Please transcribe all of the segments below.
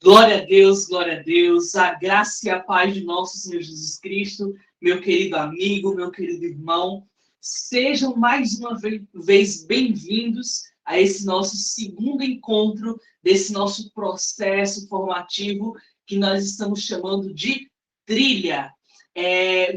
Glória a Deus, a graça e a paz de nosso Senhor Jesus Cristo, meu querido amigo, meu querido irmão, sejam mais uma vez bem-vindos a esse nosso segundo encontro desse nosso processo formativo que nós estamos chamando de trilha.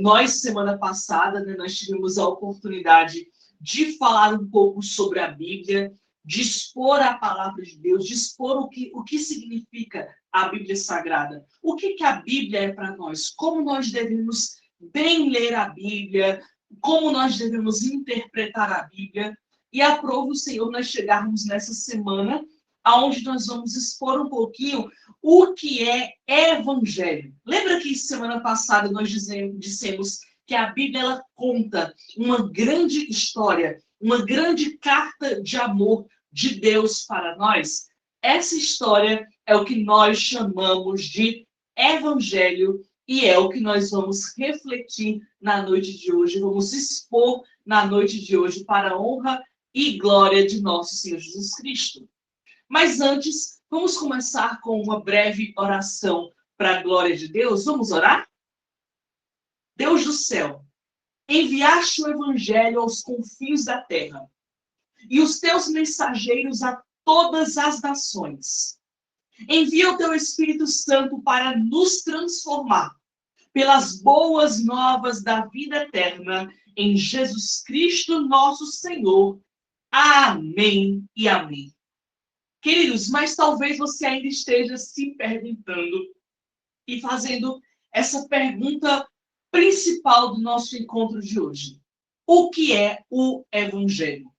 Nós, semana passada, nós tivemos a oportunidade de falar um pouco sobre a Bíblia, de expor a palavra de Deus, de expor o que significa a Bíblia Sagrada. O que a Bíblia é para nós? Como nós devemos bem ler a Bíblia? Como nós devemos interpretar a Bíblia? E aprova o Senhor nós chegarmos nessa semana, aonde nós vamos expor um pouquinho o que é Evangelho. Lembra que semana passada nós dissemos que a Bíblia ela conta uma grande história, uma grande carta de amor de Deus para nós? Essa história é o que nós chamamos de Evangelho e é o que nós vamos refletir na noite de hoje, vamos expor na noite de hoje para a honra e glória de nosso Senhor Jesus Cristo. Mas antes, vamos começar com uma breve oração para a glória de Deus. Vamos orar? Deus do céu, enviaste o Evangelho aos confins da terra e os teus mensageiros a todas as nações. Envia o teu Espírito Santo para nos transformar pelas boas novas da vida eterna em Jesus Cristo, nosso Senhor. Amém e amém. Queridos, mas talvez você ainda esteja se perguntando e fazendo essa pergunta principal do nosso encontro de hoje. O que é o Evangelho?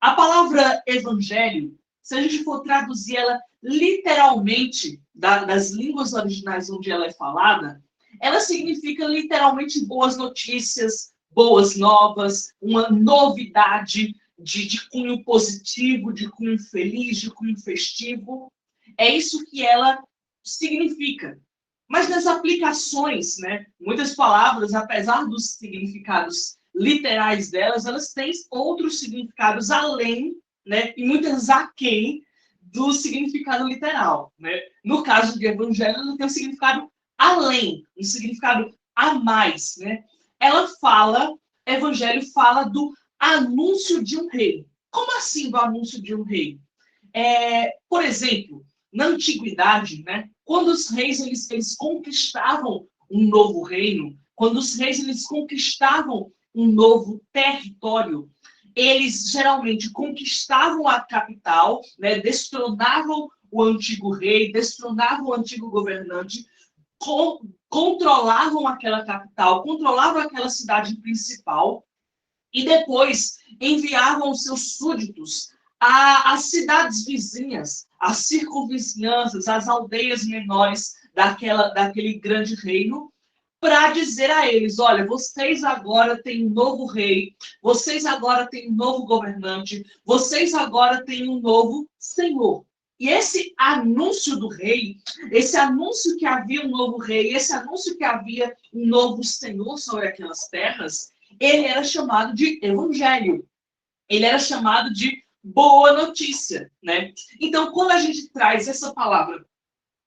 A palavra Evangelho, se a gente for traduzir ela literalmente das línguas originais onde ela é falada, ela significa literalmente boas notícias, boas novas, uma novidade de cunho positivo, de cunho feliz, de cunho festivo. É isso que ela significa. Mas nas aplicações, muitas palavras, apesar dos significados literais delas, elas têm outros significados além, e muitas aquém do significado literal. No caso de evangelho, ela tem um significado além, um significado a mais. Ela fala, evangelho fala do anúncio de um rei. Como assim do anúncio de um rei? Por exemplo, na antiguidade, quando os reis eles conquistavam um novo reino, quando os reis eles conquistavam um novo território, eles geralmente conquistavam a capital, destronavam o antigo rei, destronavam o antigo governante, controlavam aquela capital, controlavam aquela cidade principal e depois enviavam os seus súditos às cidades vizinhas, às circunvizinhanças, às aldeias menores daquele grande reino, para dizer a eles, olha, vocês agora têm um novo rei, vocês agora têm um novo governante, vocês agora têm um novo senhor. E esse anúncio do rei, esse anúncio que havia um novo rei, esse anúncio que havia um novo senhor sobre aquelas terras, ele era chamado de evangelho. Ele era chamado de boa notícia, Então, quando a gente traz essa palavra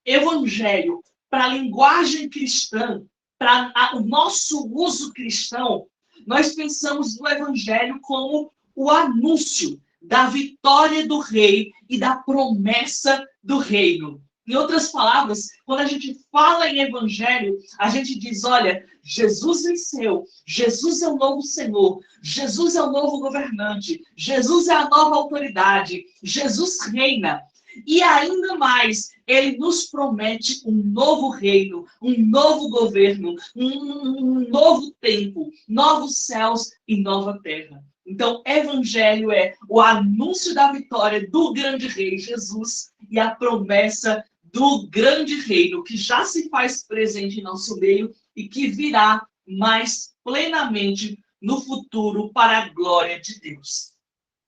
evangelho para a linguagem cristã, para o nosso uso cristão, nós pensamos no evangelho como o anúncio da vitória do rei e da promessa do reino. Em outras palavras, quando a gente fala em evangelho, a gente diz, olha, Jesus venceu, Jesus é o novo Senhor, Jesus é o novo governante, Jesus é a nova autoridade, Jesus reina. E ainda mais, ele nos promete um novo reino, um novo governo, um novo tempo, novos céus e nova terra. Então, evangelho é o anúncio da vitória do grande rei Jesus e a promessa do grande reino que já se faz presente em nosso meio e que virá mais plenamente no futuro para a glória de Deus.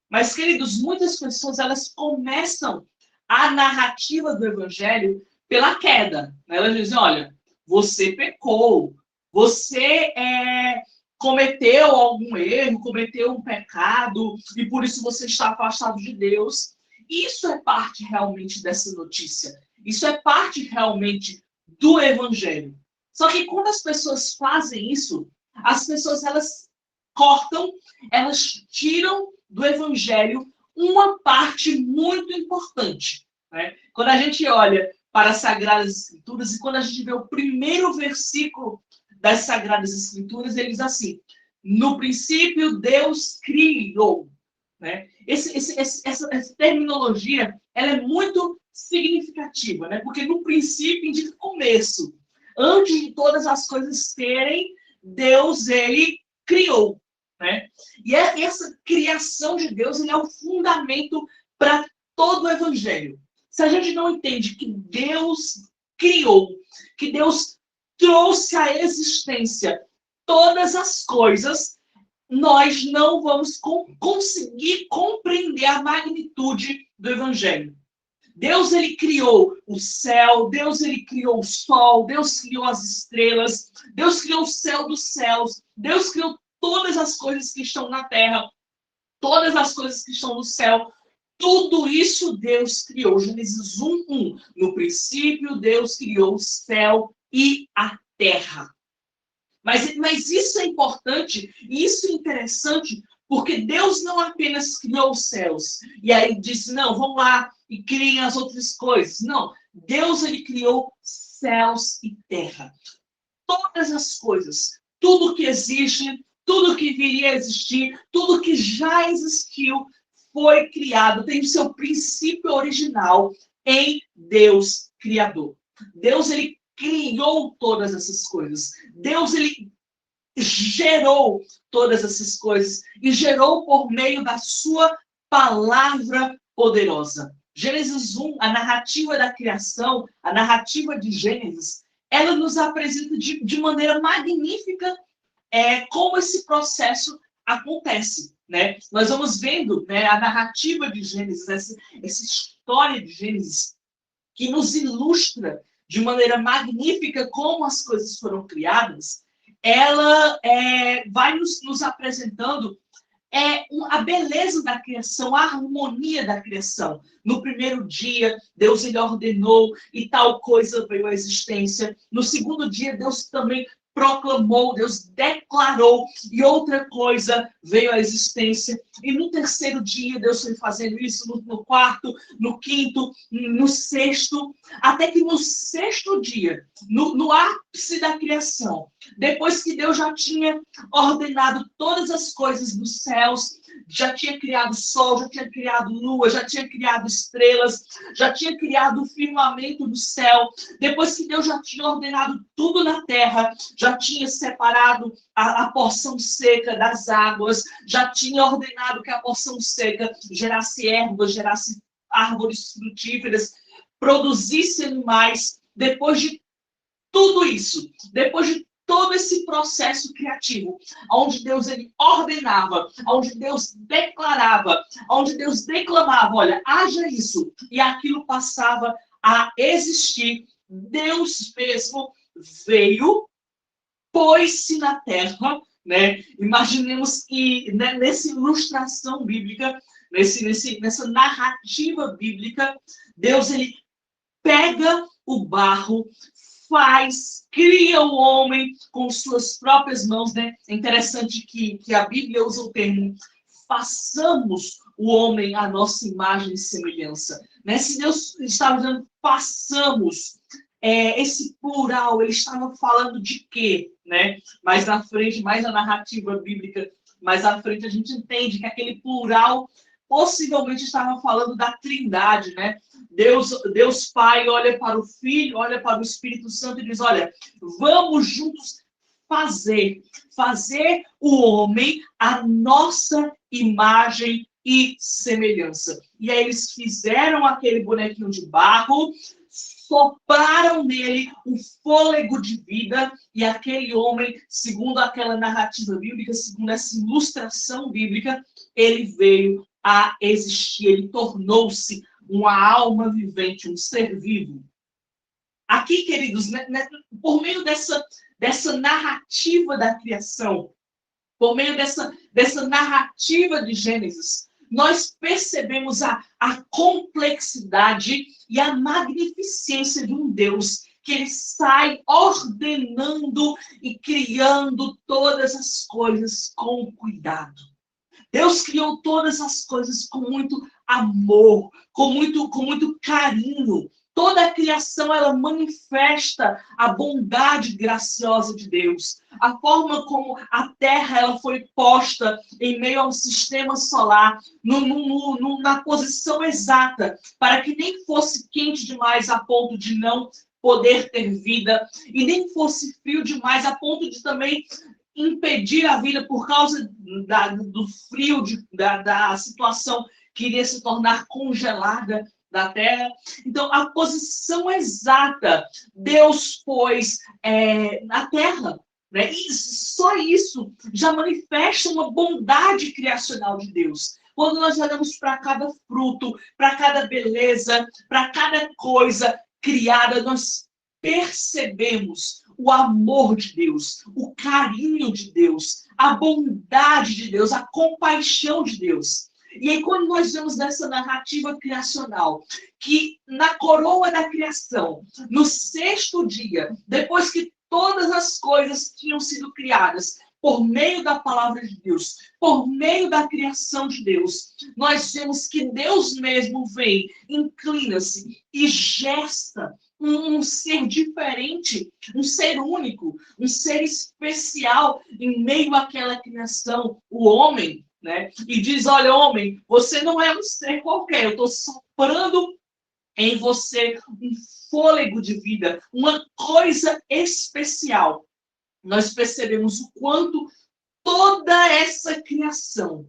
Mas, queridos, muitas pessoas elas começam a narrativa do evangelho pela queda. Elas dizem, olha, você pecou, você cometeu algum erro, cometeu um pecado, e por isso você está afastado de Deus. Isso é parte realmente dessa notícia. Isso é parte realmente do evangelho. Só que quando as pessoas fazem isso, as pessoas elas cortam, elas tiram do evangelho uma parte muito importante, né? Quando a gente olha para as Sagradas Escrituras e quando a gente vê o primeiro versículo das Sagradas Escrituras, ele diz assim: no princípio Deus criou, né? Essa terminologia ela é muito significativa, né? Porque no princípio indica começo. Antes de todas as coisas terem, Deus ele criou, né? E essa criação de Deus ele é o fundamento para todo o evangelho. Se a gente não entende que Deus criou, que Deus trouxe à existência todas as coisas, nós não vamos conseguir compreender a magnitude do evangelho. Deus ele criou o céu, Deus ele criou o sol, Deus criou as estrelas, Deus criou o céu dos céus, Deus criou todas as coisas que estão na terra, todas as coisas que estão no céu. Tudo isso Deus criou. Gênesis 1:1. No princípio, Deus criou o céu e a terra. Mas isso é importante, isso é interessante, porque Deus não apenas criou os céus, e aí disse, não, vamos lá e criem as outras coisas. Não, Deus ele criou céus e terra. Todas as coisas, tudo que existe, tudo que viria a existir, tudo que já existiu, foi criado, tem o seu princípio original em Deus Criador. Deus, ele criou todas essas coisas. Deus, ele gerou todas essas coisas e gerou por meio da sua palavra poderosa. Gênesis 1, a narrativa da criação, a narrativa de Gênesis, ela nos apresenta de maneira magnífica como esse processo acontece, né? Nós vamos vendo, né, a narrativa de Gênesis, essa história de Gênesis, que nos ilustra de maneira magnífica como as coisas foram criadas. Ela vai nos apresentando a beleza da criação, a harmonia da criação. No primeiro dia, Deus ele ordenou e tal coisa veio à existência. No segundo dia, Deus também proclamou, Deus declarou e outra coisa veio à existência. E no terceiro dia, Deus foi fazendo isso, no quarto, no quinto, no sexto, até que no sexto dia, no ápice da criação, depois que Deus já tinha ordenado todas as coisas dos céus, já tinha criado sol, já tinha criado lua, já tinha criado estrelas, já tinha criado o firmamento do céu, depois que Deus já tinha ordenado tudo na terra, já tinha separado a porção seca das águas, já tinha ordenado que a porção seca gerasse ervas, gerasse árvores frutíferas, produzisse animais. Depois de tudo isso, depois de todo esse processo criativo, onde Deus ele ordenava, onde Deus declarava, onde Deus declamava, olha, haja isso, e aquilo passava a existir, Deus mesmo veio, pôs-se na terra, né? Imaginemos que nessa ilustração bíblica, nessa narrativa bíblica, Deus ele pega o barro, cria o homem com suas próprias mãos, né? É interessante que a Bíblia usa o termo façamos o homem à nossa imagem e semelhança, né? Se Deus estava dizendo façamos, esse plural, ele estava falando de quê, né? Mais na frente, mais na narrativa bíblica, mais à frente a gente entende que aquele plural possivelmente estava falando da Trindade, né? Deus Pai olha para o Filho, olha para o Espírito Santo e diz, olha, vamos juntos fazer o homem à nossa imagem e semelhança. E aí eles fizeram aquele bonequinho de barro, sopraram nele um fôlego de vida, e aquele homem, segundo aquela narrativa bíblica, segundo essa ilustração bíblica, ele veio a existir, ele tornou-se uma alma vivente, um ser vivo. Aqui, queridos, por meio dessa narrativa da criação, por meio dessa narrativa de Gênesis, nós percebemos a complexidade e a magnificência de um Deus que ele sai ordenando e criando todas as coisas com cuidado. Deus criou todas as coisas com muito amor, com muito carinho. Toda a criação, ela manifesta a bondade graciosa de Deus. A forma como a Terra ela foi posta em meio ao sistema solar, na posição exata, para que nem fosse quente demais a ponto de não poder ter vida, e nem fosse frio demais a ponto de também impedir a vida por causa do frio, da situação que iria se tornar congelada da terra. Então, a posição exata Deus pôs na terra. Né? E só isso já manifesta uma bondade criacional de Deus. Quando nós olhamos para cada fruto, para cada beleza, para cada coisa criada, nós percebemos o amor de Deus, o carinho de Deus, a bondade de Deus, a compaixão de Deus. E aí, quando nós vemos nessa narrativa criacional, que na coroa da criação, no sexto dia, depois que todas as coisas tinham sido criadas por meio da palavra de Deus, por meio da criação de Deus, nós vemos que Deus mesmo vem, inclina-se e gesta um ser diferente, um ser único, um ser especial em meio àquela criação, o homem, né? E diz, olha, homem, você não é um ser qualquer, eu estou soprando em você um fôlego de vida, uma coisa especial. Nós percebemos o quanto toda essa criação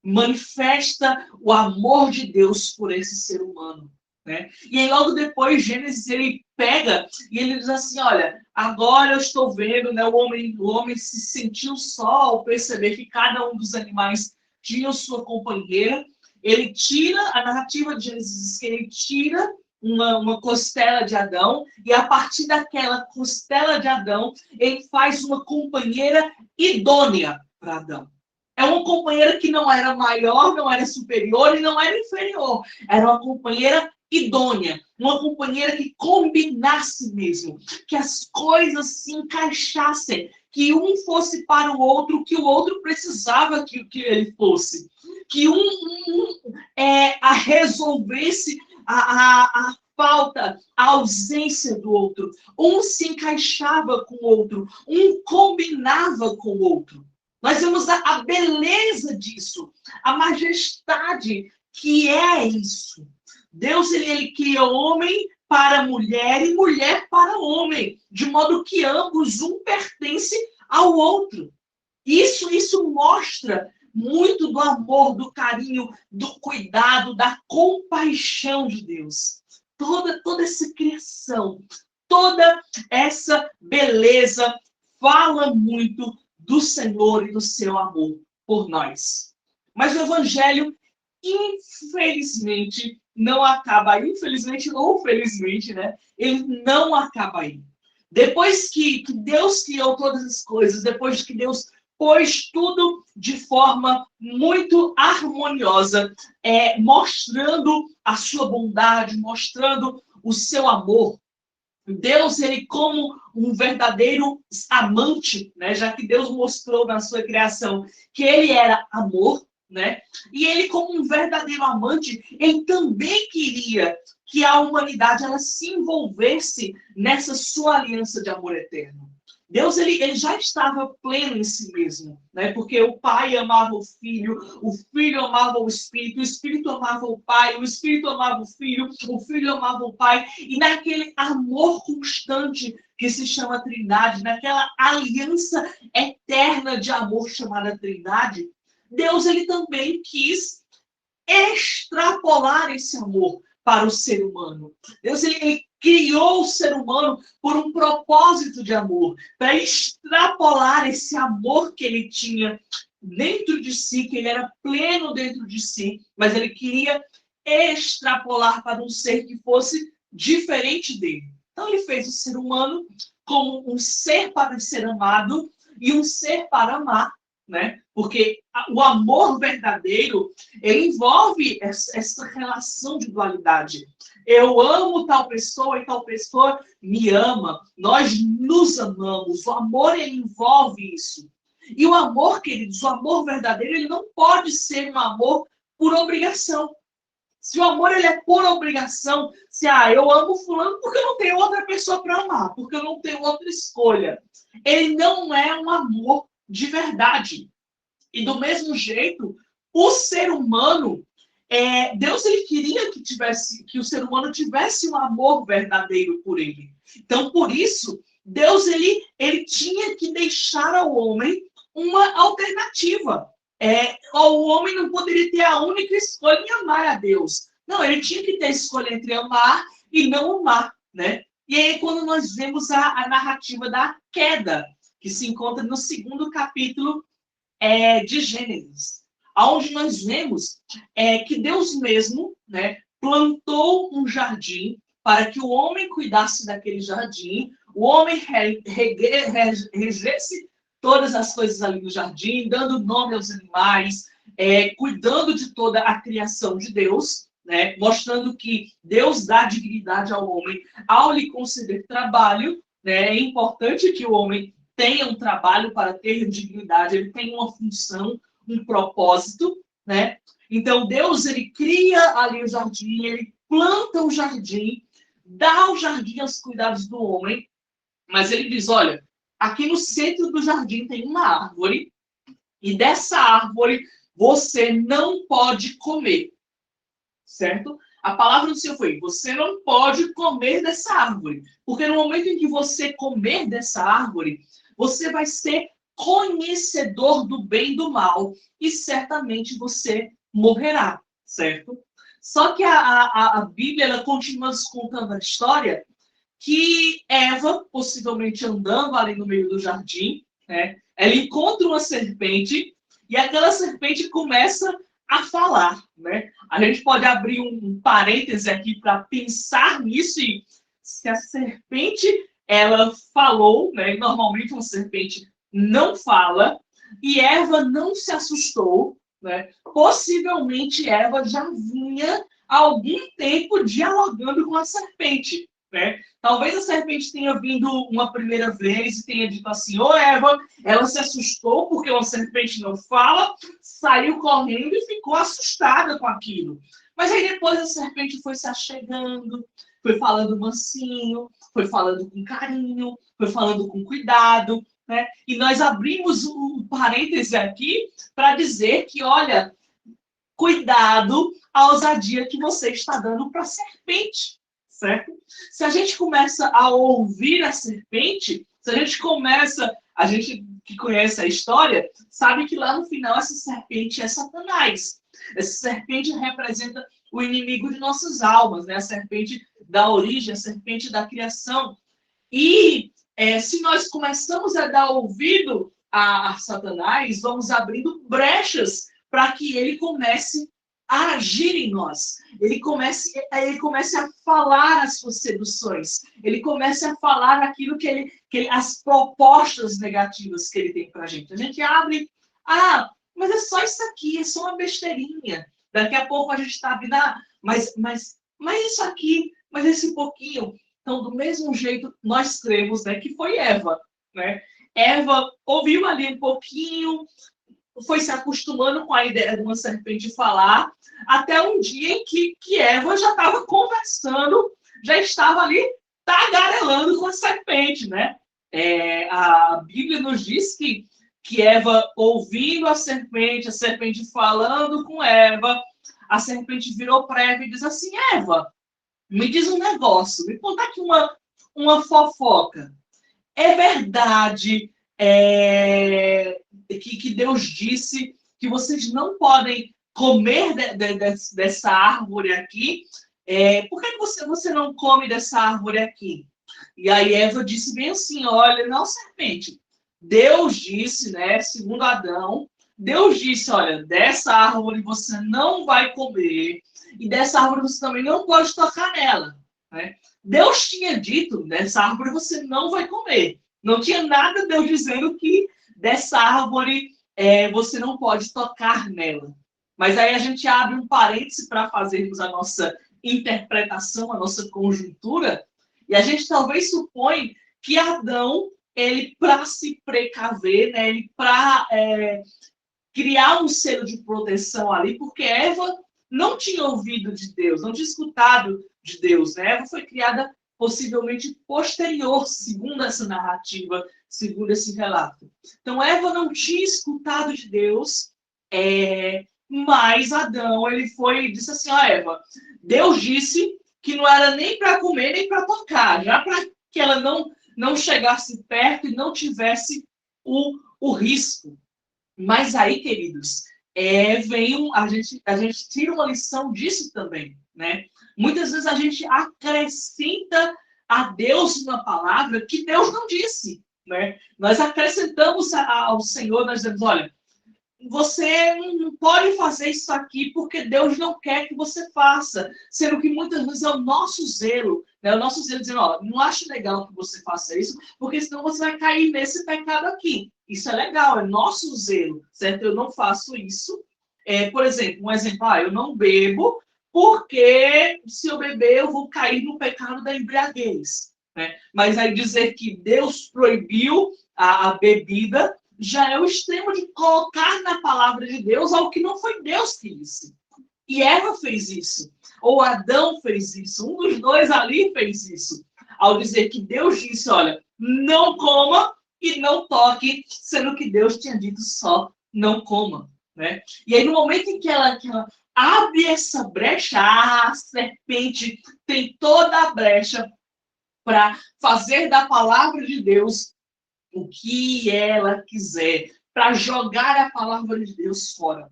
manifesta o amor de Deus por esse ser humano. Né? E aí logo depois Gênesis ele pega e ele diz assim, olha, agora eu estou vendo, né, o homem se sentiu só ao perceber que cada um dos animais tinha sua companheira. Ele tira, a narrativa de Gênesis diz que ele tira uma costela de Adão, e a partir daquela costela de Adão ele faz uma companheira idônea para Adão. É uma companheira que não era maior, não era superior e não era inferior. Era uma companheira idônea, uma companheira que combinasse mesmo, que as coisas se encaixassem, que um fosse para o outro, que o outro precisava que ele fosse, que a resolvesse a falta, a ausência do outro. Um se encaixava com o outro, um combinava com o outro. Nós vemos a beleza disso, a majestade que é isso. Deus ele criou homem para mulher e mulher para homem, de modo que ambos, um pertence ao outro. Isso mostra muito do amor, do carinho, do cuidado, da compaixão de Deus. Toda essa criação, toda essa beleza fala muito do Senhor e do seu amor por nós. Mas o Evangelho, infelizmente, não acaba aí. Infelizmente ou felizmente, né? Ele não acaba aí. Depois que Deus criou todas as coisas, depois que Deus pôs tudo de forma muito harmoniosa, mostrando a sua bondade, mostrando o seu amor. Deus, ele como um verdadeiro amante, né? Já que Deus mostrou na sua criação que ele era amor, né? E ele como um verdadeiro amante, ele também queria que a humanidade ela se envolvesse nessa sua aliança de amor eterno. Deus ele já estava pleno em si mesmo, né? Porque o Pai amava o Filho amava o Espírito amava o Pai, o Espírito amava o Filho amava o Pai, e naquele amor constante que se chama Trindade, naquela aliança eterna de amor chamada Trindade, Deus ele também quis extrapolar esse amor para o ser humano. Deus ele criou o ser humano por um propósito de amor, para extrapolar esse amor que ele tinha dentro de si, que ele era pleno dentro de si, mas ele queria extrapolar para um ser que fosse diferente dele. Então ele fez o ser humano como um ser para ser amado e um ser para amar, né? Porque o amor verdadeiro, ele envolve essa relação de dualidade. Eu amo tal pessoa e tal pessoa me ama. Nós nos amamos. O amor, ele envolve isso. E o amor, queridos, o amor verdadeiro, ele não pode ser um amor por obrigação. Se o amor ele é por obrigação, se eu amo fulano porque eu não tenho outra pessoa para amar, porque eu não tenho outra escolha. Ele não é um amor de verdade. E do mesmo jeito, o ser humano, Deus ele queria que o ser humano tivesse um amor verdadeiro por ele. Então, por isso, Deus ele tinha que deixar ao homem uma alternativa. O homem não poderia ter a única escolha em amar a Deus. Não, ele tinha que ter a escolha entre amar e não amar, né? E aí, quando nós vemos a narrativa da queda, que se encontra no 2º capítulo de Gênesis, onde nós vemos que Deus mesmo, né, plantou um jardim para que o homem cuidasse daquele jardim, o homem regesse todas as coisas ali no jardim, dando nome aos animais, cuidando de toda a criação de Deus, né, mostrando que Deus dá dignidade ao homem ao lhe conceder trabalho. Né, é importante que o homem tenha um trabalho para ter dignidade, ele tem uma função, um propósito, né? Então, Deus, ele cria ali o jardim, ele planta o jardim, dá o jardim aos cuidados do homem, mas ele diz, olha, aqui no centro do jardim tem uma árvore, e dessa árvore você não pode comer, certo? A palavra do Senhor foi, você não pode comer dessa árvore, porque no momento em que você comer dessa árvore, você vai ser conhecedor do bem e do mal, e certamente você morrerá, certo? Só que a Bíblia, ela continua nos contando a história que Eva, possivelmente andando ali no meio do jardim, né, ela encontra uma serpente, e aquela serpente começa a falar, né? A gente pode abrir um parêntese aqui para pensar nisso, e se a serpente ela falou, né? Normalmente uma serpente não fala, e Eva não se assustou, né? Possivelmente Eva já vinha há algum tempo dialogando com a serpente, né? Talvez a serpente tenha vindo uma primeira vez e tenha dito assim, ô Eva, ela se assustou porque uma serpente não fala, saiu correndo e ficou assustada com aquilo. Mas aí depois a serpente foi se achegando, foi falando mansinho, foi falando com carinho, foi falando com cuidado, né? E nós abrimos um parêntese aqui para dizer que, olha, cuidado à ousadia que você está dando para a serpente, certo? Se a gente começa a ouvir a serpente, se a gente que conhece a história, sabe que lá no final essa serpente é Satanás. Essa serpente representa o inimigo de nossas almas, né? A serpente da origem, a serpente da criação. E se nós começamos a dar ouvido a Satanás, vamos abrindo brechas para que ele comece a agir em nós. Ele comece a falar as suas seduções. Ele comece a falar aquilo as propostas negativas que ele tem para a gente. A gente abre, mas é só isso aqui, é só uma besteirinha. Daqui a pouco a gente está abrindo, mas isso aqui, mas esse pouquinho. Então, do mesmo jeito, nós cremos, né, que foi Eva, né? Eva ouviu ali um pouquinho, foi se acostumando com a ideia de uma serpente falar, até um dia em que Eva já estava conversando, já estava ali tagarelando com a serpente, né? A Bíblia nos diz que Eva, ouvindo a serpente falando com Eva, a serpente virou para Eva e diz assim, Eva, me diz um negócio, me conta aqui uma fofoca. É verdade que Deus disse que vocês não podem comer dessa árvore aqui? Por que você não come dessa árvore aqui? E aí Eva disse bem assim, olha, não, serpente. Deus disse, né, segundo Adão, Deus disse, olha, dessa árvore você não vai comer, e dessa árvore você também não pode tocar nela. Né? Deus tinha dito, dessa árvore você não vai comer. Não tinha nada Deus dizendo que dessa árvore você não pode tocar nela. Mas aí a gente abre um parêntese para fazermos a nossa interpretação, a nossa conjuntura, e a gente talvez supõe que Adão, ele para se precaver, né, ele para criar um selo de proteção ali, porque Eva não tinha ouvido de Deus, não tinha escutado de Deus, né? Eva foi criada possivelmente posterior, segundo essa narrativa, segundo esse relato. Então, Eva não tinha escutado de Deus, mas Adão, ele foi e disse assim, ó, Eva, Deus disse que não era nem para comer, nem para tocar, já para que ela não chegasse perto e não tivesse o risco. Mas aí, queridos, a gente tira uma lição disso também, né? Muitas vezes a gente acrescenta a Deus uma palavra que Deus não disse, né? Nós acrescentamos ao Senhor, nós dizemos, olha, você não pode fazer isso aqui porque Deus não quer que você faça. Sendo que muitas vezes é o nosso zelo, né? O nosso zelo dizendo, ó, não acho legal que você faça isso, porque senão você vai cair nesse pecado aqui. Isso é legal, é nosso zelo, certo? Eu não faço isso. Por exemplo, eu não bebo porque se eu beber eu vou cair no pecado da embriaguez, né? Mas aí dizer que Deus proibiu a bebida já é o extremo de colocar na palavra de Deus algo que não foi Deus que disse. E Eva fez isso. Ou Adão fez isso. Um dos dois ali fez isso. Ao dizer que Deus disse, olha, não coma e não toque, sendo que Deus tinha dito só, não coma. Né? E aí, no momento em que ela abre essa brecha, a serpente tem toda a brecha para fazer da palavra de Deus o que ela quiser, para jogar a palavra de Deus fora.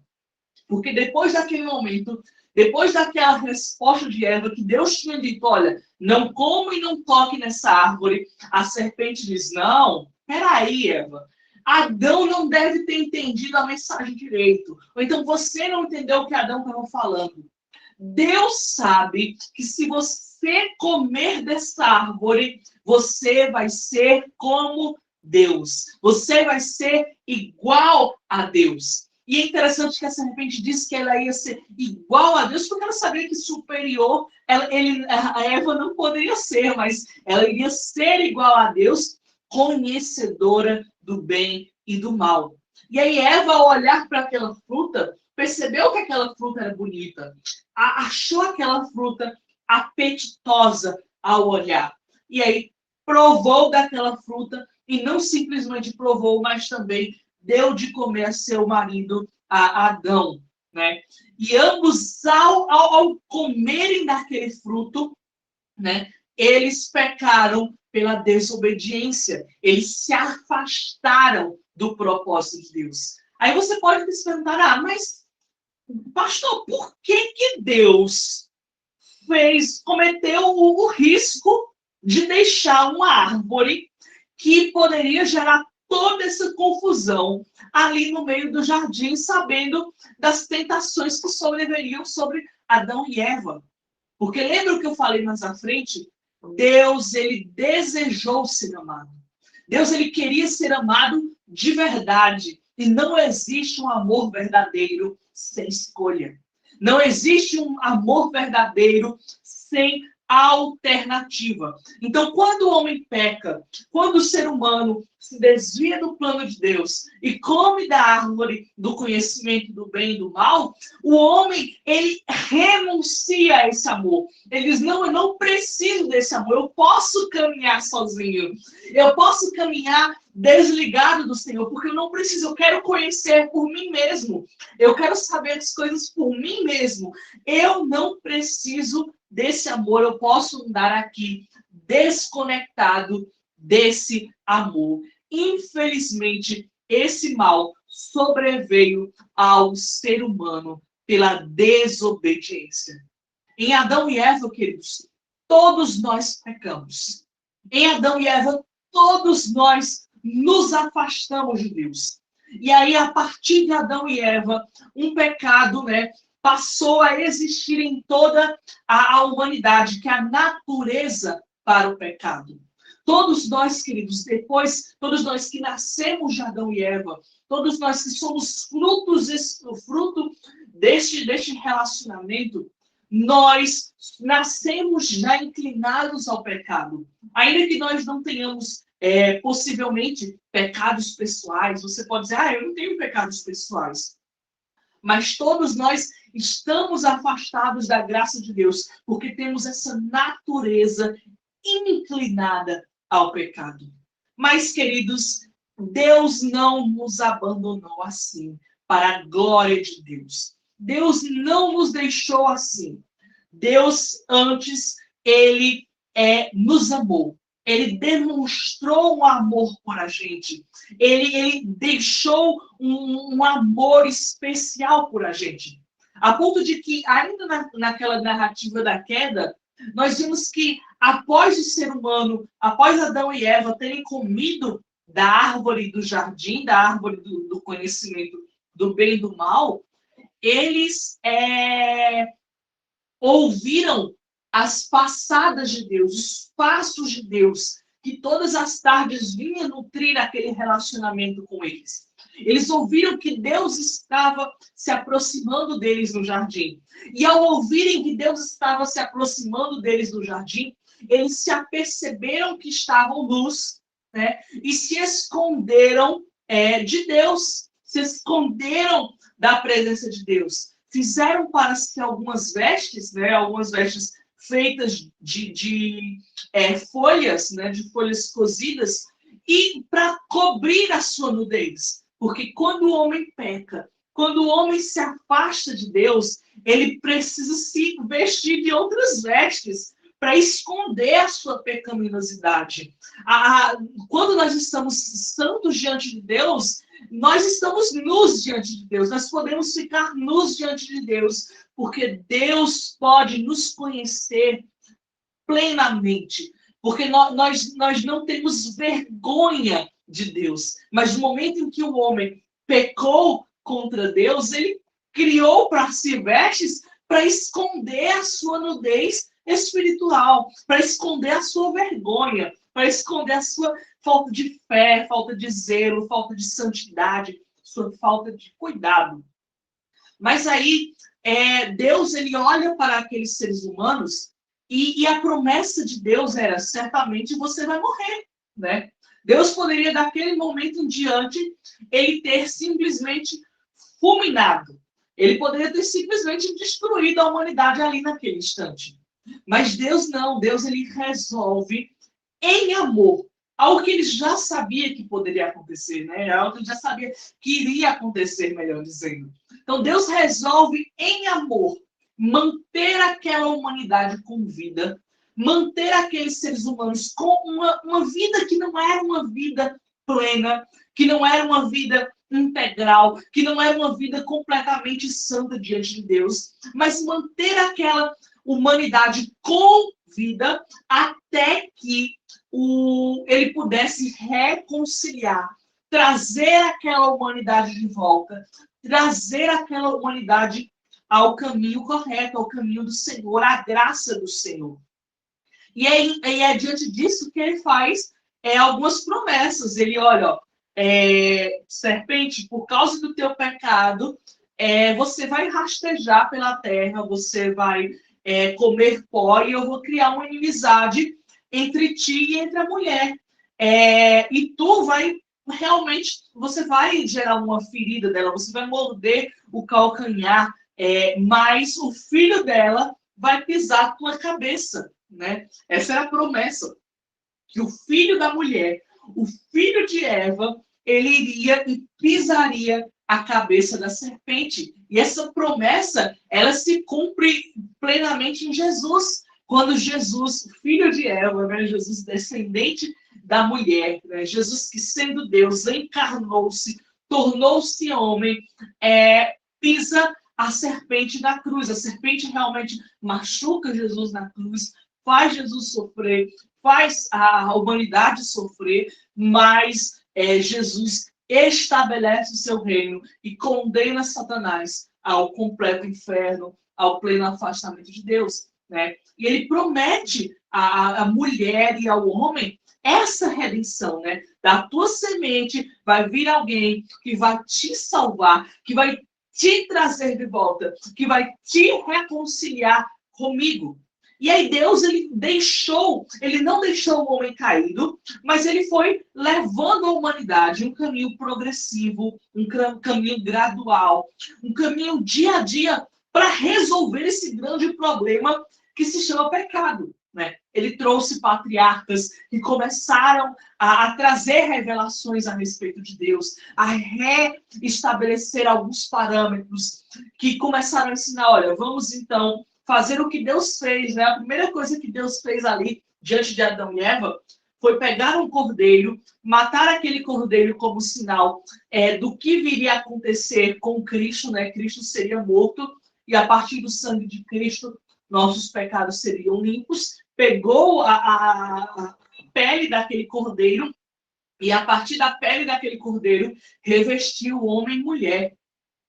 Porque depois daquele momento, depois daquela resposta de Eva, que Deus tinha dito, olha, não coma e não toque nessa árvore, a serpente diz, não, peraí, Eva, Adão não deve ter entendido a mensagem direito. Ou então você não entendeu o que Adão estava falando. Deus sabe que se você comer dessa árvore, você vai ser como Deus. Você vai ser igual a Deus. E é interessante que a serpente disse que ela ia ser igual a Deus, porque ela sabia que superior a Eva não poderia ser, mas ela iria ser igual a Deus, conhecedora do bem e do mal. E aí Eva, ao olhar para aquela fruta, percebeu que aquela fruta era bonita, achou aquela fruta apetitosa ao olhar. E aí provou daquela fruta, e não simplesmente provou, mas também deu de comer a seu marido, a Adão. Né? E ambos, ao comerem daquele fruto, né, eles pecaram pela desobediência. Eles se afastaram do propósito de Deus. Aí você pode se perguntar, mas, pastor, por que Deus cometeu o risco de deixar uma árvore que poderia gerar toda essa confusão ali no meio do jardim, sabendo das tentações que sobreviriam sobre Adão e Eva? Porque lembra o que eu falei mais à frente? Deus, ele desejou ser amado. Deus, ele queria ser amado de verdade. E não existe um amor verdadeiro sem escolha. Não existe um amor verdadeiro sem alternativa. Então, quando o homem peca, quando o ser humano se desvia do plano de Deus e come da árvore do conhecimento do bem e do mal, o homem, ele renuncia a esse amor. Ele diz, não, eu não preciso desse amor, eu posso caminhar sozinho. Eu posso caminhar desligado do Senhor, porque eu não preciso, eu quero conhecer por mim mesmo. Eu quero saber as coisas por mim mesmo. Eu não preciso desse amor, eu posso andar aqui desconectado desse amor. Infelizmente, esse mal sobreveio ao ser humano pela desobediência. Em Adão e Eva, queridos, todos nós pecamos. Em Adão e Eva, todos nós nos afastamos de Deus. E aí, a partir de Adão e Eva, um pecado, né, passou a existir em toda a humanidade, que é a natureza para o pecado. Todos nós, queridos, depois, todos nós que nascemos de Adão e Eva, todos nós que somos fruto deste relacionamento, nós nascemos já inclinados ao pecado. Ainda que nós não tenhamos, possivelmente, pecados pessoais, você pode dizer, eu não tenho pecados pessoais. Mas todos nós estamos afastados da graça de Deus, porque temos essa natureza inclinada ao pecado. Mas, queridos, Deus não nos abandonou assim, para a glória de Deus. Deus não nos deixou assim. Deus, antes, Ele nos amou. Ele demonstrou um amor por a gente. Ele deixou um amor especial por a gente. A ponto de que, ainda naquela narrativa da queda, nós vimos que, após o ser humano, após Adão e Eva terem comido da árvore do jardim, da árvore do conhecimento do bem e do mal, eles ouviram as passadas de Deus, os passos de Deus, que todas as tardes vinha nutrir aquele relacionamento com eles. Eles ouviram que Deus estava se aproximando deles no jardim. E ao ouvirem que Deus estava se aproximando deles no jardim, eles se aperceberam que estavam nus, né? E se esconderam de Deus, se esconderam da presença de Deus. Fizeram para si algumas vestes, né? Algumas vestes feitas de folhas, né? De folhas cozidas, e para cobrir a sua nudez. Porque quando o homem peca, quando o homem se afasta de Deus, ele precisa se vestir de outras vestes para esconder a sua pecaminosidade. Quando nós estamos santos diante de Deus, nós estamos nus diante de Deus. Nós podemos ficar nus diante de Deus, porque Deus pode nos conhecer plenamente. Porque nós não temos vergonha de Deus. Mas no momento em que o homem pecou contra Deus, ele criou para si vestes para esconder a sua nudez espiritual, para esconder a sua vergonha, para esconder a sua falta de fé, falta de zelo, falta de santidade, sua falta de cuidado. Mas aí, Deus, ele olha para aqueles seres humanos e a promessa de Deus era, certamente você vai morrer, né? Deus poderia, daquele momento em diante, ele ter simplesmente fulminado. Ele poderia ter simplesmente destruído a humanidade ali naquele instante. Mas Deus não. Deus, ele resolve em amor. Algo que ele já sabia que poderia acontecer, né? Algo que ele já sabia que iria acontecer, melhor dizendo. Então, Deus resolve em amor manter aquela humanidade com vida, manter aqueles seres humanos com uma vida que não era uma vida plena, que não era uma vida integral, que não era uma vida completamente santa diante de Deus, mas manter aquela humanidade com vida até que ele pudesse reconciliar, trazer aquela humanidade de volta, trazer aquela humanidade ao caminho correto, ao caminho do Senhor, à graça do Senhor. E é diante disso que ele faz algumas promessas. Ele, olha, serpente, por causa do teu pecado, você vai rastejar pela terra, você vai comer pó, e eu vou criar uma inimizade entre ti e entre a mulher. E tu vai, realmente, você vai gerar uma ferida dela, você vai morder o calcanhar, mas o filho dela vai pisar a tua cabeça, né? Essa era a promessa, que o filho da mulher, o filho de Eva, ele iria e pisaria a cabeça da serpente. E essa promessa, ela se cumpre plenamente em Jesus. Quando Jesus, filho de Eva, né? Jesus descendente da mulher, né? Jesus que sendo Deus encarnou-se, tornou-se homem, pisa a serpente na cruz. A serpente realmente machuca Jesus na cruz, faz Jesus sofrer, faz a humanidade sofrer, mas Jesus estabelece o seu reino e condena Satanás ao completo inferno, ao pleno afastamento de Deus. né? E ele promete à mulher e ao homem essa redenção, né? Da tua semente vai vir alguém que vai te salvar, que vai te trazer de volta, que vai te reconciliar comigo. E aí Deus, ele não deixou o homem caído, mas ele foi levando a humanidade um caminho progressivo, um caminho gradual, um caminho dia a dia para resolver esse grande problema que se chama pecado. Né? Ele trouxe patriarcas que começaram a trazer revelações a respeito de Deus, a reestabelecer alguns parâmetros que começaram a ensinar, olha, vamos então fazer o que Deus fez, né? A primeira coisa que Deus fez ali, diante de Adão e Eva, foi pegar um cordeiro, matar aquele cordeiro como sinal do que viria a acontecer com Cristo, né? Cristo seria morto, e a partir do sangue de Cristo, nossos pecados seriam limpos. Pegou a pele daquele cordeiro, e a partir da pele daquele cordeiro, revestiu o homem e mulher.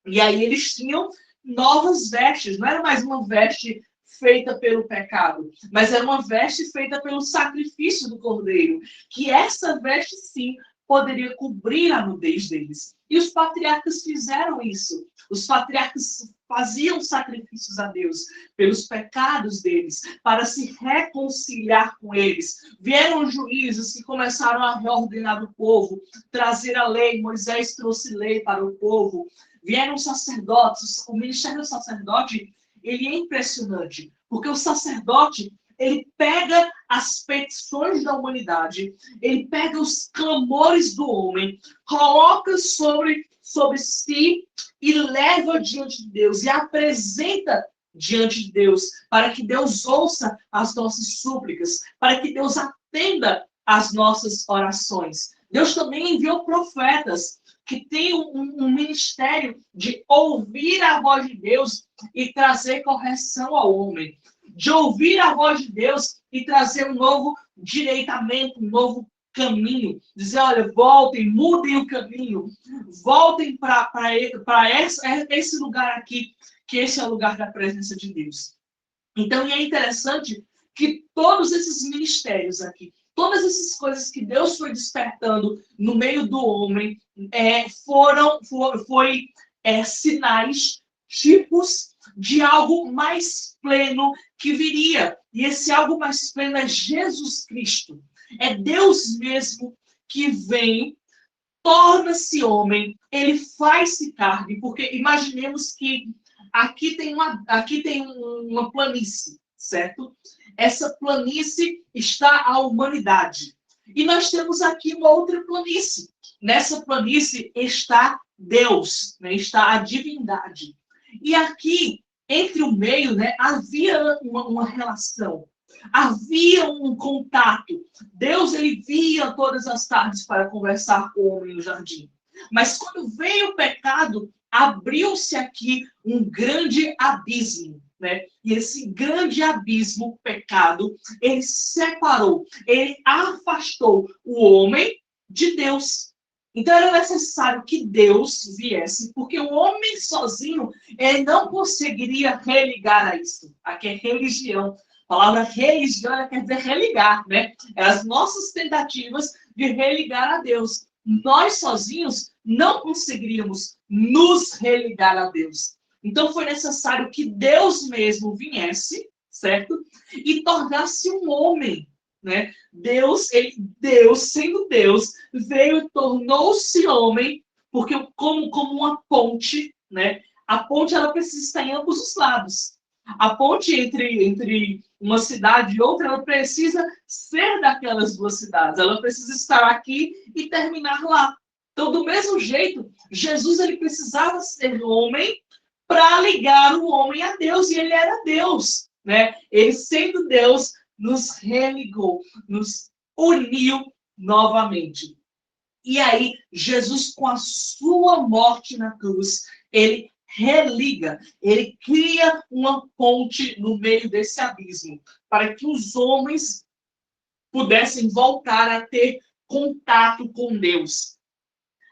E aí eles tinham novas vestes, não era mais uma veste feita pelo pecado, mas era uma veste feita pelo sacrifício do cordeiro, que essa veste sim poderia cobrir a nudez deles. E os patriarcas fizeram isso. Os patriarcas faziam sacrifícios a Deus pelos pecados deles, para se reconciliar com eles. Vieram juízes que começaram a reordenar o povo, trazer a lei. Moisés trouxe lei para o povo. Vieram sacerdotes. O ministério do sacerdote, ele é impressionante, porque o sacerdote, ele pega as petições da humanidade, ele pega os clamores do homem, coloca sobre si e leva diante de Deus, e apresenta diante de Deus, para que Deus ouça as nossas súplicas, para que Deus atenda às nossas orações. Deus também enviou profetas, que tem um ministério de ouvir a voz de Deus e trazer correção ao homem. De ouvir a voz de Deus e trazer um novo direitamento, um novo caminho. Dizer, olha, voltem, mudem o caminho. Voltem para esse lugar aqui, que esse é o lugar da presença de Deus. Então, e é interessante que todos esses ministérios aqui, todas essas coisas que Deus foi despertando no meio do homem, foram sinais, tipos de algo mais pleno que viria. E esse algo mais pleno é Jesus Cristo. É Deus mesmo que vem, torna-se homem, ele faz-se carne, porque imaginemos que aqui tem uma planície, certo? Essa planície está a humanidade. E nós temos aqui uma outra planície. Nessa planície está Deus, né? Está a divindade. E aqui, entre o meio, né, havia uma relação. Havia um contato. Deus, ele via todas as tardes para conversar com o homem no jardim. Mas quando veio o pecado, abriu-se aqui um grande abismo, né? E esse grande abismo, o pecado, ele separou, ele afastou o homem de Deus. Então era necessário que Deus viesse, porque o homem sozinho, ele não conseguiria religar a isso. Aqui é religião. A palavra religião quer dizer religar, né? É as nossas tentativas de religar a Deus. Nós sozinhos não conseguiríamos nos religar a Deus. Então foi necessário que Deus mesmo viesse, certo? E tornasse um homem, né? Deus, sendo Deus, veio e tornou-se homem, porque como uma ponte, né? A ponte, ela precisa estar em ambos os lados. A ponte entre uma cidade e outra, ela precisa ser daquelas duas cidades. Ela precisa estar aqui e terminar lá. Então, do mesmo jeito, Jesus, ele precisava ser homem para ligar o homem a Deus, e ele era Deus, né? Ele, sendo Deus, nos religou, nos uniu novamente. E aí, Jesus, com a sua morte na cruz, ele religa, ele cria uma ponte no meio desse abismo, para que os homens pudessem voltar a ter contato com Deus.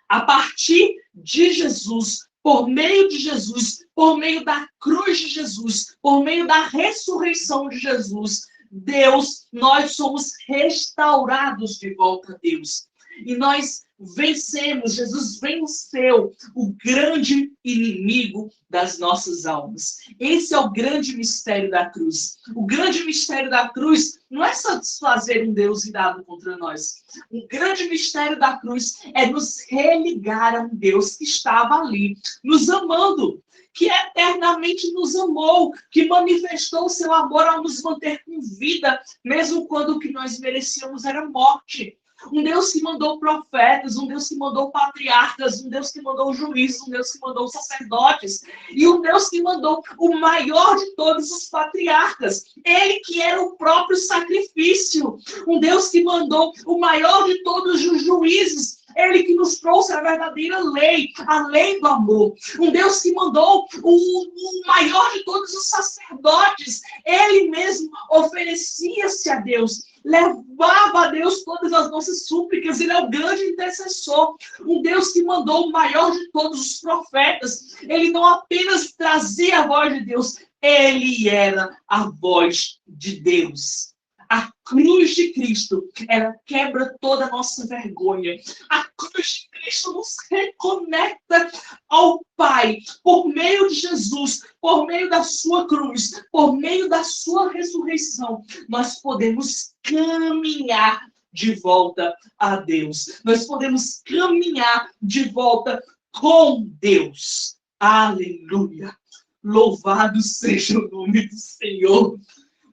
A partir de Jesus, Por meio de Jesus, por meio da cruz de Jesus, por meio da ressurreição de Jesus, Deus, nós somos restaurados de volta a Deus. E nós vencemos, Jesus venceu o grande inimigo das nossas almas. Esse é o grande mistério da cruz. O grande mistério da cruz não é satisfazer um Deus irado contra nós. O grande mistério da cruz é nos religar a um Deus que estava ali, nos amando, que eternamente nos amou, que manifestou o seu amor ao nos manter com vida, mesmo quando o que nós merecíamos era morte. Um Deus que mandou profetas, um Deus que mandou patriarcas, um Deus que mandou juízes, um Deus que mandou sacerdotes, e um Deus que mandou o maior de todos os patriarcas, ele que era o próprio sacrifício, um Deus que mandou o maior de todos os juízes, ele que nos trouxe a verdadeira lei, a lei do amor. Um Deus que mandou o maior de todos os sacerdotes. Ele mesmo oferecia-se a Deus, levava a Deus todas as nossas súplicas. Ele é o grande intercessor. Um Deus que mandou o maior de todos os profetas. Ele não apenas trazia a voz de Deus, ele era a voz de Deus. A cruz de Cristo, ela quebra toda a nossa vergonha. A cruz de Cristo nos reconecta ao Pai. Por meio de Jesus, por meio da sua cruz, por meio da sua ressurreição, nós podemos caminhar de volta a Deus. Nós podemos caminhar de volta com Deus. Aleluia! Louvado seja o nome do Senhor.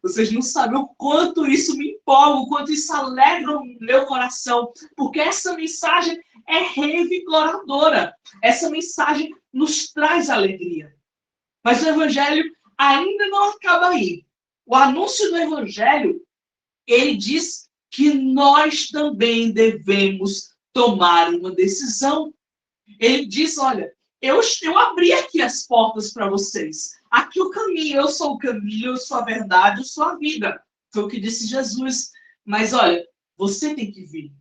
Vocês não sabem o quanto isso me empolga, o quanto isso alegra o meu coração, porque essa mensagem é revigoradora. Essa mensagem nos traz alegria. Mas o Evangelho ainda não acaba aí. O anúncio do Evangelho, ele diz que nós também devemos tomar uma decisão. Ele diz, olha, eu abri aqui as portas para vocês. Aqui o caminho, eu sou o caminho, eu sou a verdade, eu sou a vida. Foi o que disse Jesus. Mas olha, você tem que vir.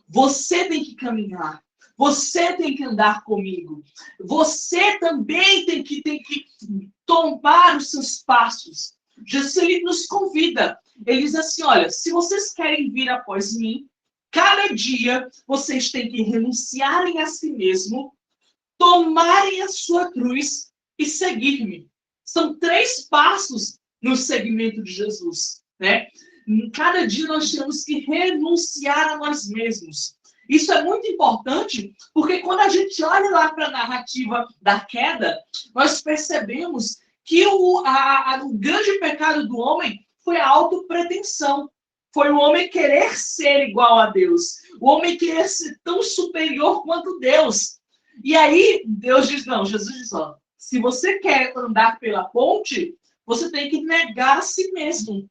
Você tem que caminhar. Você tem que andar comigo. Você também tem que tomar os seus passos. Jesus, ele nos convida. Ele diz assim, olha, se vocês querem vir após mim, cada dia vocês têm que renunciarem a si mesmo, tomarem a sua cruz e seguir-me. São 3 passos no seguimento de Jesus, né? Cada dia nós temos que renunciar a nós mesmos. Isso é muito importante, porque quando a gente olha lá para a narrativa da queda, nós percebemos que o grande pecado do homem foi a autopretensão. Foi o homem querer ser igual a Deus. O homem querer ser tão superior quanto Deus. E aí, Deus diz, não, Jesus diz, ó, se você quer andar pela ponte, você tem que negar a si mesmo.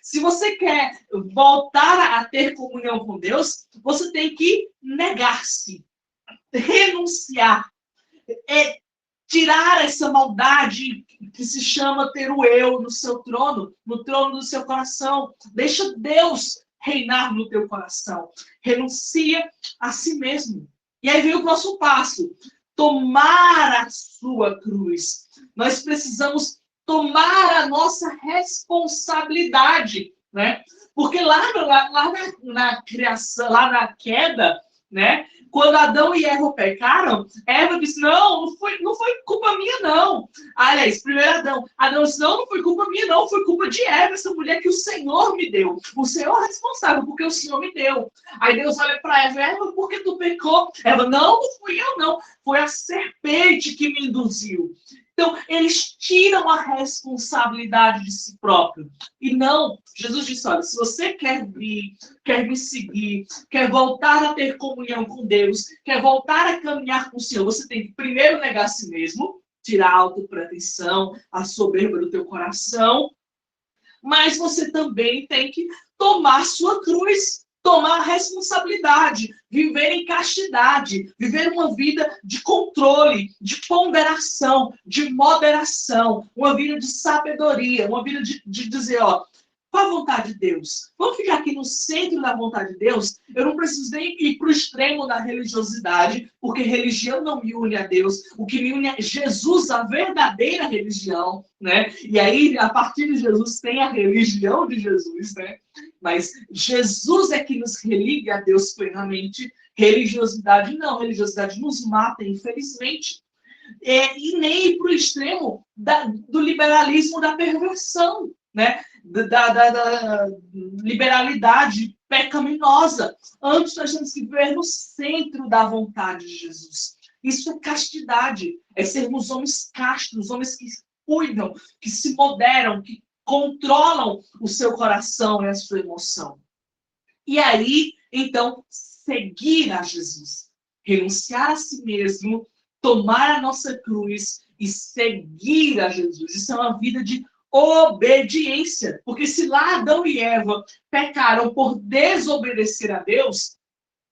Se você quer voltar a ter comunhão com Deus, você tem que negar-se, renunciar, tirar essa maldade que se chama ter o eu no seu trono, no trono do seu coração. Deixa Deus reinar no teu coração. Renuncia a si mesmo. E aí vem o próximo passo. Tomar a sua cruz. Nós precisamos tomar a nossa responsabilidade, né? Porque lá na criação, lá na queda, né? Quando Adão e Eva pecaram, Eva disse, não foi culpa minha, não. Aliás, primeiro Adão disse, não foi culpa minha, não, foi culpa de Eva, essa mulher que o Senhor me deu. O Senhor é responsável, porque o Senhor me deu. Aí Deus olha para Eva, Eva, por que tu pecou? Eva, não fui eu, não. Foi a serpente que me induziu. Então, eles tiram a responsabilidade de si próprio. E não, Jesus disse, olha, se você quer vir, quer me seguir, quer voltar a ter comunhão com Deus, quer voltar a caminhar com o Senhor, você tem que primeiro negar a si mesmo, tirar a autopretensão, a soberba do teu coração, mas você também tem que tomar sua cruz, tomar a responsabilidade, viver em castidade, viver uma vida de controle, de ponderação, de moderação, uma vida de sabedoria, uma vida de dizer, ó, Qual a vontade de Deus? Vamos ficar aqui no centro da vontade de Deus? Eu não preciso nem ir para o extremo da religiosidade, porque religião não me une a Deus. O que me une é Jesus, a verdadeira religião, né? E aí, a partir de Jesus, tem a religião de Jesus, né? Mas Jesus é que nos religa a Deus plenamente. Religiosidade não. Religiosidade nos mata, infelizmente. E nem ir para o extremo do liberalismo da perversão, né? Da liberalidade pecaminosa. Antes nós temos que viver no centro da vontade de Jesus. Isso é castidade, é sermos homens castos, homens que cuidam, que se moderam, que controlam o seu coração e a sua emoção. E aí, então, seguir a Jesus, renunciar a si mesmo, tomar a nossa cruz e seguir a Jesus. Isso é uma vida de obediência. Porque se lá Adão e Eva pecaram por desobedecer a Deus,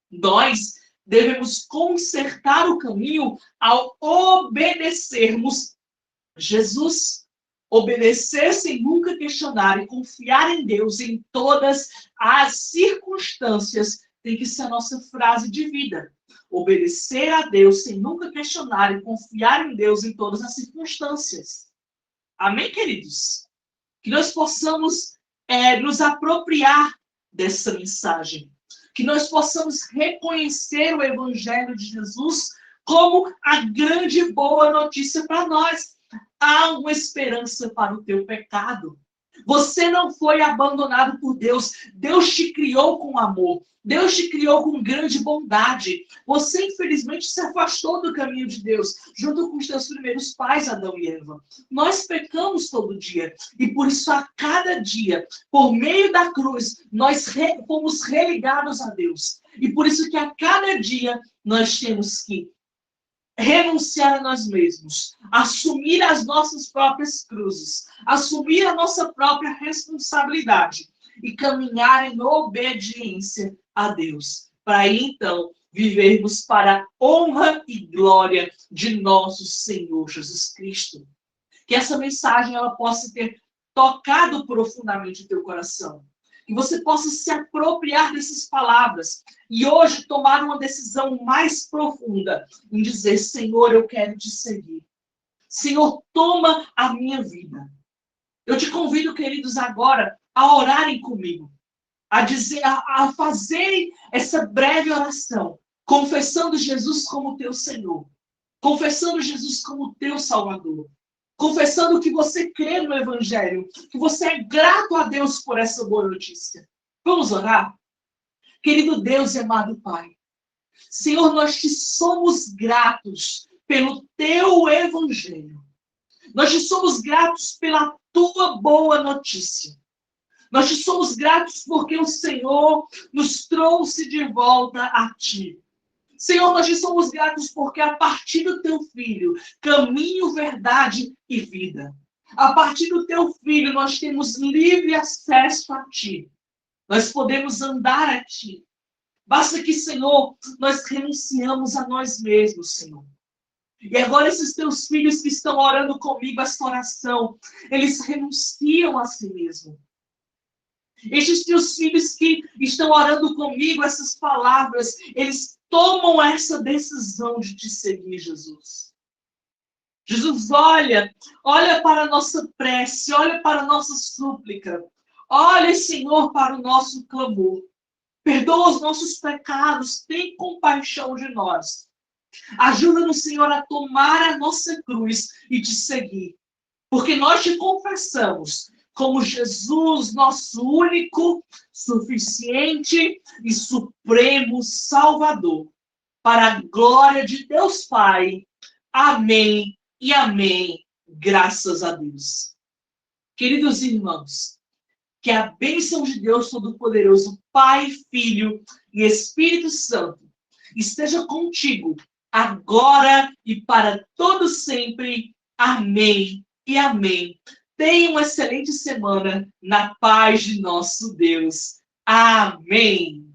nós devemos consertar o caminho ao obedecermos Jesus. Obedecer sem nunca questionar e confiar em Deus em todas as circunstâncias tem que ser a nossa frase de vida. Obedecer a Deus sem nunca questionar e confiar em Deus em todas as circunstâncias. Amém, queridos? Que nós possamos nos apropriar dessa mensagem. Que nós possamos reconhecer o Evangelho de Jesus como a grande boa notícia para nós. Há uma esperança para o teu pecado. Você não foi abandonado por Deus. Deus te criou com amor. Deus te criou com grande bondade. Você, infelizmente, se afastou do caminho de Deus, junto com os teus primeiros pais, Adão e Eva. Nós pecamos todo dia. E por isso, a cada dia, por meio da cruz, nós fomos religados a Deus. E por isso que a cada dia, nós temos que renunciar a nós mesmos, assumir as nossas próprias cruzes, assumir a nossa própria responsabilidade e caminhar em obediência a Deus, para aí então vivermos para a honra e glória de nosso Senhor Jesus Cristo. Que essa mensagem ela possa ter tocado profundamente o teu coração. Que você possa se apropriar dessas palavras e hoje tomar uma decisão mais profunda em dizer, Senhor, eu quero te seguir. Senhor, toma a minha vida. Eu te convido, queridos, agora a orarem comigo, a fazerem essa breve oração, confessando Jesus como teu Senhor, confessando Jesus como teu Salvador, confessando que você crê no Evangelho, que você é grato a Deus por essa boa notícia. Vamos orar? Querido Deus e amado Pai, Senhor, nós te somos gratos pelo teu Evangelho. Nós te somos gratos pela tua boa notícia. Nós te somos gratos porque o Senhor nos trouxe de volta a ti. Senhor, nós te somos gratos porque a partir do teu Filho, caminho, verdade e vida. A partir do teu Filho, nós temos livre acesso a ti. Nós podemos andar a ti. Basta que, Senhor, nós renunciamos a nós mesmos, Senhor. E agora esses teus filhos que estão orando comigo essa oração, eles renunciam a si mesmos. Estes teus filhos que estão orando comigo essas palavras, eles tomam essa decisão de te seguir, Jesus. Jesus, olha para a nossa prece, olha para a nossa súplica. Olha, Senhor, para o nosso clamor. Perdoa os nossos pecados, tem compaixão de nós. Ajuda-nos, Senhor, a tomar a nossa cruz e te seguir. Porque nós te confessamos como Jesus, nosso único, suficiente e supremo Salvador. Para a glória de Deus Pai. Amém e amém. Graças a Deus. Queridos irmãos, que a bênção de Deus Todo-Poderoso, Pai, Filho e Espírito Santo esteja contigo, agora e para todo sempre. Amém e amém. Tenha uma excelente semana na paz de nosso Deus. Amém.